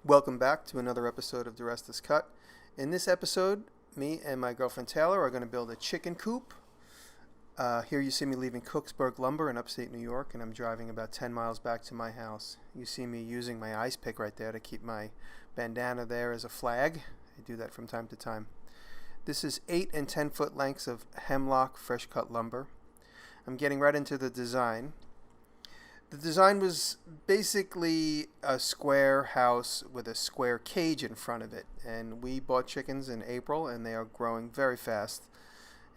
Welcome back to another episode of The Rest is Cut. In this episode, me and my girlfriend Taylor are going to build a chicken coop. Here you see me leaving Cooksburg Lumber in upstate New York, and I'm driving about 10 miles back to my house. You see me using my ice pick right there to keep my bandana there as a flag. I do that from time to time. This is 8 and 10 foot lengths of hemlock fresh cut lumber. I'm getting right into the design. The design was basically a square house with a square cage in front of it. And we bought chickens in April, and they are growing very fast.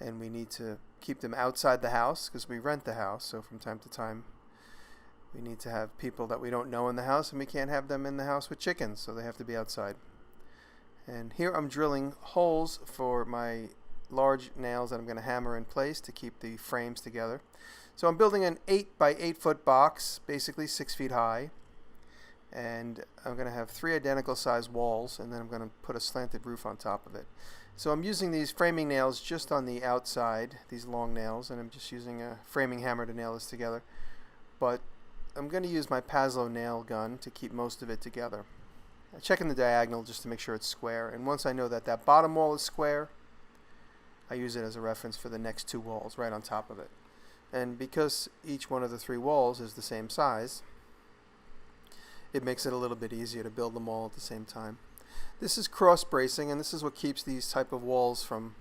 And we need to keep them outside the house because we rent the house. So from time to time, we need to have people that we don't know in the house, and we can't have them in the house with chickens, so they have to be outside. And here I'm drilling holes for my large nails that I'm going to hammer in place to keep the frames together. So I'm building an 8 by 8 foot box, basically 6 feet high, and I'm going to have 3 identical size walls, and then I'm going to put a slanted roof on top of it. So I'm using these framing nails just on the outside, these long nails, and I'm just using a framing hammer to nail this together. But I'm going to use my Pazlo nail gun to keep most of it together. I'm checking the diagonal just to make sure it's square, and once I know that that bottom wall is square, I use it as a reference for the next 2 walls right on top of it. And because each one of the 3 walls is the same size, it makes it a little bit easier to build them all at the same time. This is cross bracing, and this is what keeps these type of walls from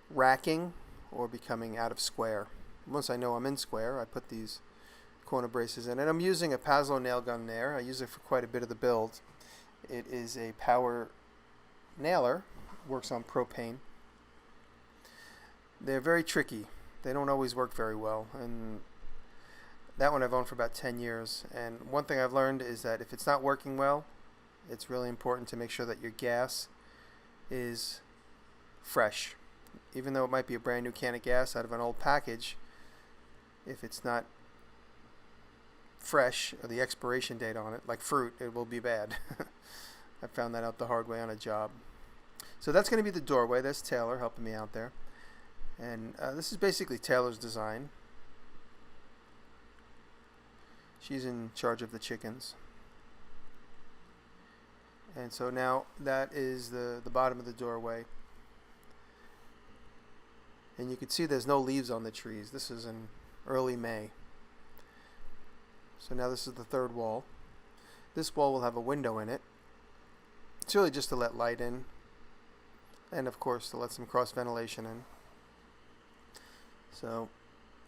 racking or becoming out of square. Once I know I'm in square, I put these corner braces in. And I'm using a Pazlo nail gun there. I use it for quite a bit of the build. It is a power nailer, works on propane. They're very tricky. They don't always work very well, and that one I've owned for about 10 years. And one thing I've learned is that if it's not working well, it's really important to make sure that your gas is fresh. Even though it might be a brand new can of gas out of an old package, if it's not fresh, or the expiration date on it, like fruit, it will be bad. I found that out the hard way on a job. So that's going to be the doorway. There's Taylor helping me out there. And this is basically Taylor's design. She's in charge of the chickens. And so now that is the bottom of the doorway. And you can see there's no leaves on the trees. This is in early May. So now this is the 3rd wall. This wall will have a window in it. It's really just to let light in. And of course to let some cross ventilation in. So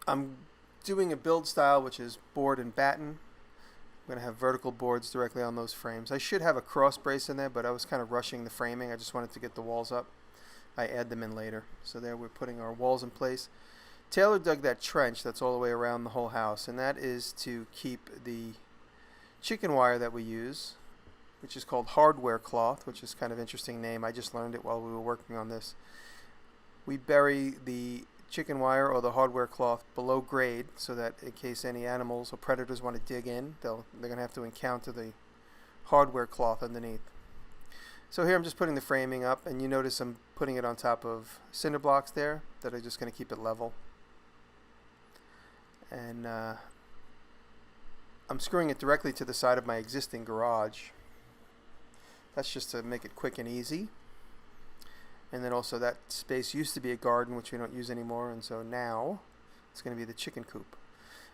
I'm doing a build style which is board and batten. I'm going to have vertical boards directly on those frames. I should have a cross brace in there, but I was kind of rushing the framing. I just wanted to get the walls up. I add them in later. So there we're putting our walls in place. Taylor dug that trench that's all the way around the whole house, and that is to keep the chicken wire that we use, which is called hardware cloth, which is kind of an interesting name. I just learned it while we were working on this. We bury the chicken wire or the hardware cloth below grade so that in case any animals or predators want to dig in, they're going to have to encounter the hardware cloth underneath. So here I'm just putting the framing up, and you notice I'm putting it on top of cinder blocks there that are just going to keep it level. And I'm screwing it directly to the side of my existing garage. That's just to make it quick and easy. And then also that space used to be a garden, which we don't use anymore, and so now it's going to be the chicken coop.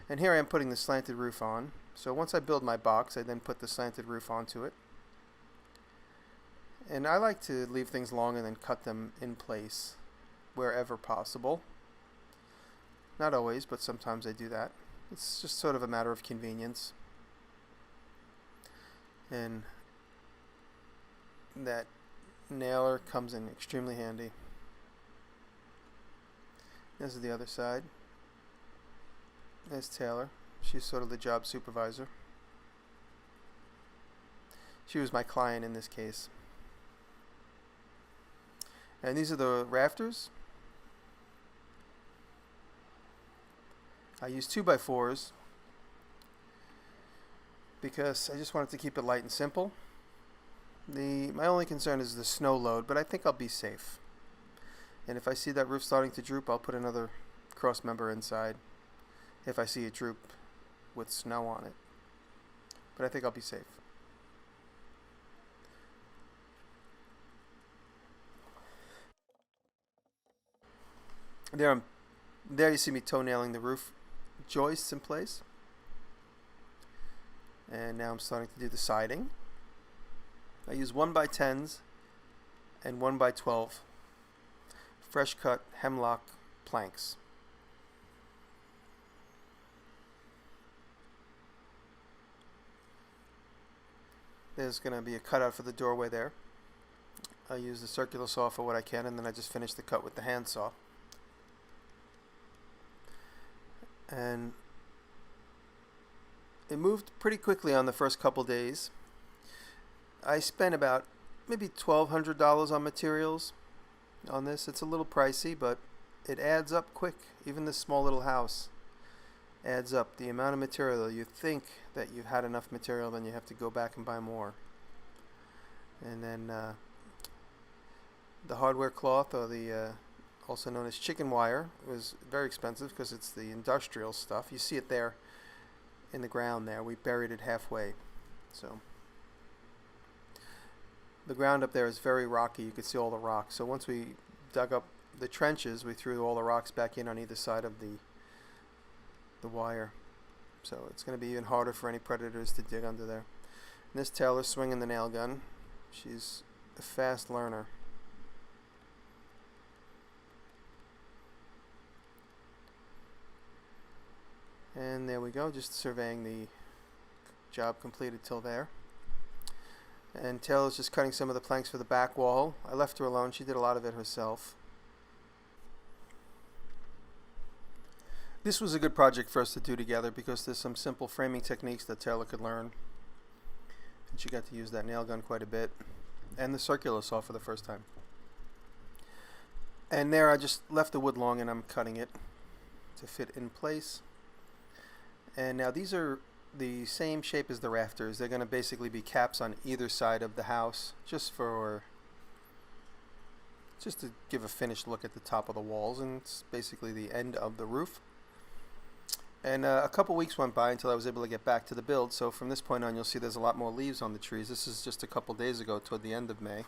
And here I am putting the slanted roof on. So once I build my box, I then put the slanted roof onto it. And I like to leave things long and then cut them in place wherever possible. Not always, but sometimes I do that. It's just sort of a matter of convenience. And that nailer comes in extremely handy. This is the other side. There's Taylor. She's sort of the job supervisor. She was my client in this case. And these are the rafters. I use 2x4s because I just wanted to keep it light and simple. My only concern is the snow load, but I think I'll be safe. And if I see that roof starting to droop, I'll put another cross member inside if I see it droop with snow on it. But I think I'll be safe. There you see me toenailing the roof joists in place. And now I'm starting to do the siding. I use 1x10s and 1x12 fresh cut hemlock planks. There's going to be a cutout for the doorway there. I use the circular saw for what I can, and then I just finish the cut with the handsaw. And it moved pretty quickly on the first couple days. I spent about maybe $1,200 on materials on this. It's a little pricey, but it adds up quick. Even this small little house adds up. The amount of material, you think that you've had enough material, then you have to go back and buy more. And then the hardware cloth, or the also known as chicken wire, was very expensive because it's the industrial stuff. You see it there in the ground there. We buried it halfway. So the ground up there is very rocky. You could see all the rocks. So once we dug up the trenches, we threw all the rocks back in on either side of the wire. So it's going to be even harder for any predators to dig under there. And this Taylor's swinging the nail gun. She's a fast learner. And there we go, just surveying the job completed till there. And Taylor's just cutting some of the planks for the back wall. I left her alone. She did a lot of it herself. This was a good project for us to do together because there's some simple framing techniques that Taylor could learn. And she got to use that nail gun quite a bit. And the circular saw for the first time. And there I just left the wood long and I'm cutting it to fit in place. And now these are the same shape as the rafters. They're going to basically be caps on either side of the house, just to give a finished look at the top of the walls, and it's basically the end of the roof. And a couple weeks went by until I was able to get back to the build, so from this point on you'll see there's a lot more leaves on the trees. This is just a couple days ago, toward the end of May.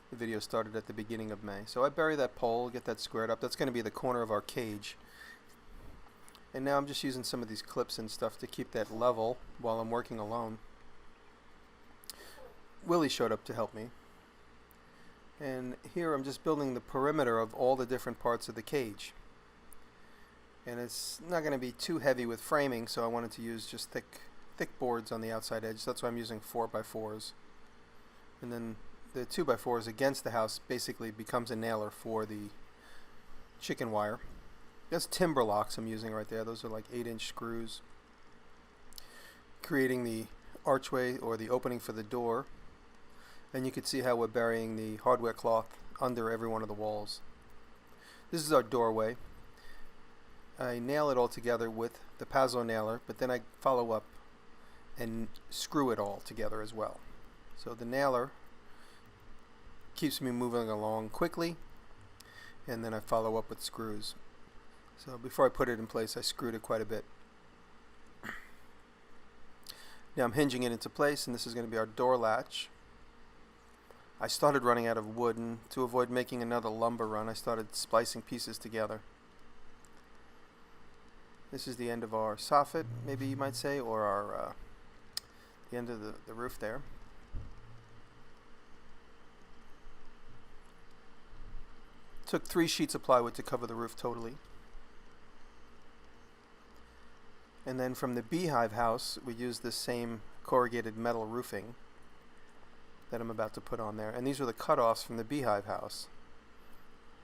The video started at the beginning of May. So I bury that pole, get that squared up. That's going to be the corner of our cage. And now I'm just using some of these clips and stuff to keep that level while I'm working alone. Willie showed up to help me. And here I'm just building the perimeter of all the different parts of the cage. And it's not going to be too heavy with framing, so I wanted to use just thick boards on the outside edge. That's why I'm using 4x4s. And then the 2x4s against the house basically becomes a nailer for the chicken wire. That's timber locks I'm using right there. Those are like 8-inch screws, creating the archway or the opening for the door. And you can see how we're burying the hardware cloth under every one of the walls. This is our doorway. I nail it all together with the Pazzo nailer, but then I follow up and screw it all together as well. So the nailer keeps me moving along quickly, and then I follow up with screws. So before I put it in place, I screwed it quite a bit. Now I'm hinging it into place, and this is going to be our door latch. I started running out of wood, and to avoid making another lumber run, I started splicing pieces together. This is the end of our soffit, maybe you might say, or our the end of the roof there. Took 3 sheets of plywood to cover the roof totally. And then from the beehive house, we used this same corrugated metal roofing that I'm about to put on there. And these were the cutoffs from the beehive house.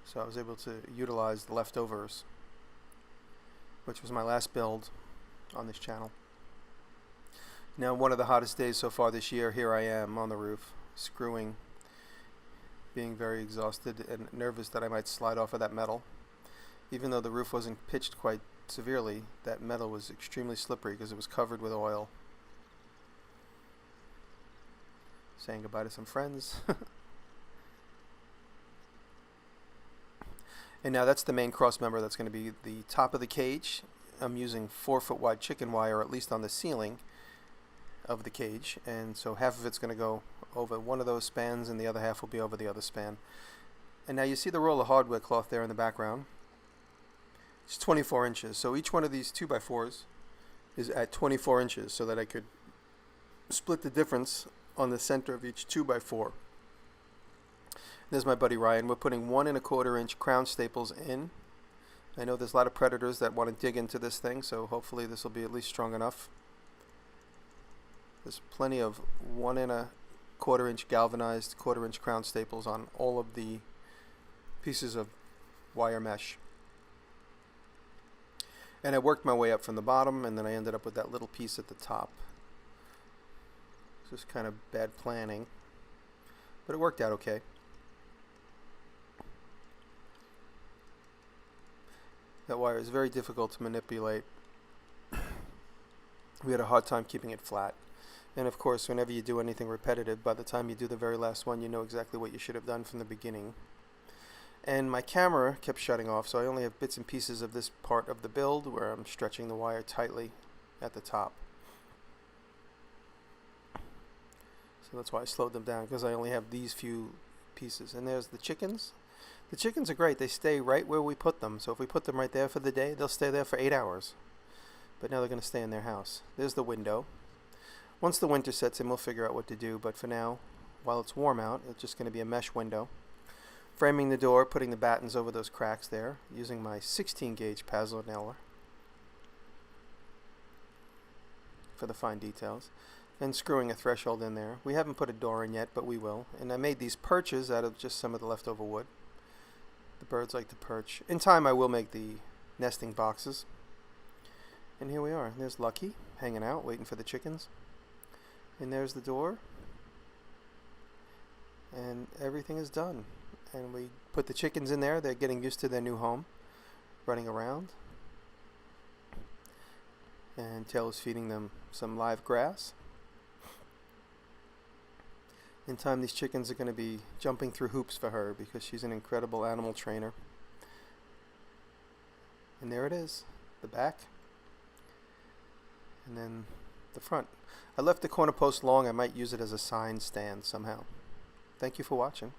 So I was able to utilize the leftovers, which was my last build on this channel. Now, one of the hottest days so far this year, here I am on the roof, screwing, being very exhausted and nervous that I might slide off of that metal. Even though the roof wasn't pitched quite severely, that metal was extremely slippery because it was covered with oil. Saying goodbye to some friends. And now that's the main cross member. That's going to be the top of the cage. I'm using 4-foot wide chicken wire, at least on the ceiling of the cage, and so half of it's going to go over one of those spans and the other half will be over the other span. And now you see the roll of hardware cloth there in the background. It's 24 inches. So each one of these 2x4s is at 24 inches so that I could split the difference on the center of each 2x4. There's my buddy Ryan. We're putting 1¼ inch crown staples in. I know there's a lot of predators that want to dig into this thing, so hopefully this will be at least strong enough. There's plenty of 1¼ inch galvanized 1/4 inch crown staples on all of the pieces of wire mesh. And I worked my way up from the bottom, and then I ended up with that little piece at the top. It's just kind of bad planning, but it worked out okay. That wire is very difficult to manipulate. We had a hard time keeping it flat. And of course, whenever you do anything repetitive, by the time you do the very last one, you know exactly what you should have done from the beginning. And my camera kept shutting off, so I only have bits and pieces of this part of the build where I'm stretching the wire tightly at the top. So that's why I slowed them down, because I only have these few pieces. And there's the chickens. The chickens are great. They stay right where we put them. So if we put them right there for the day, they'll stay there for 8 hours. But now they're going to stay in their house. There's the window. Once the winter sets in, we'll figure out what to do. But for now, while it's warm out, it's just going to be a mesh window. Framing the door, putting the battens over those cracks there, using my 16 gauge Paso nailer for the fine details. And screwing a threshold in there. We haven't put a door in yet, but we will. And I made these perches out of just some of the leftover wood. The birds like to perch. In time I will make the nesting boxes. And here we are. There's Lucky hanging out, waiting for the chickens. And there's the door. And everything is done. And we put the chickens in there. They're getting used to their new home, running around. And Taylor's feeding them some live grass. In time, these chickens are going to be jumping through hoops for her because she's an incredible animal trainer. And there it is, the back, and then the front. I left the corner post long. I might use it as a sign stand somehow. Thank you for watching.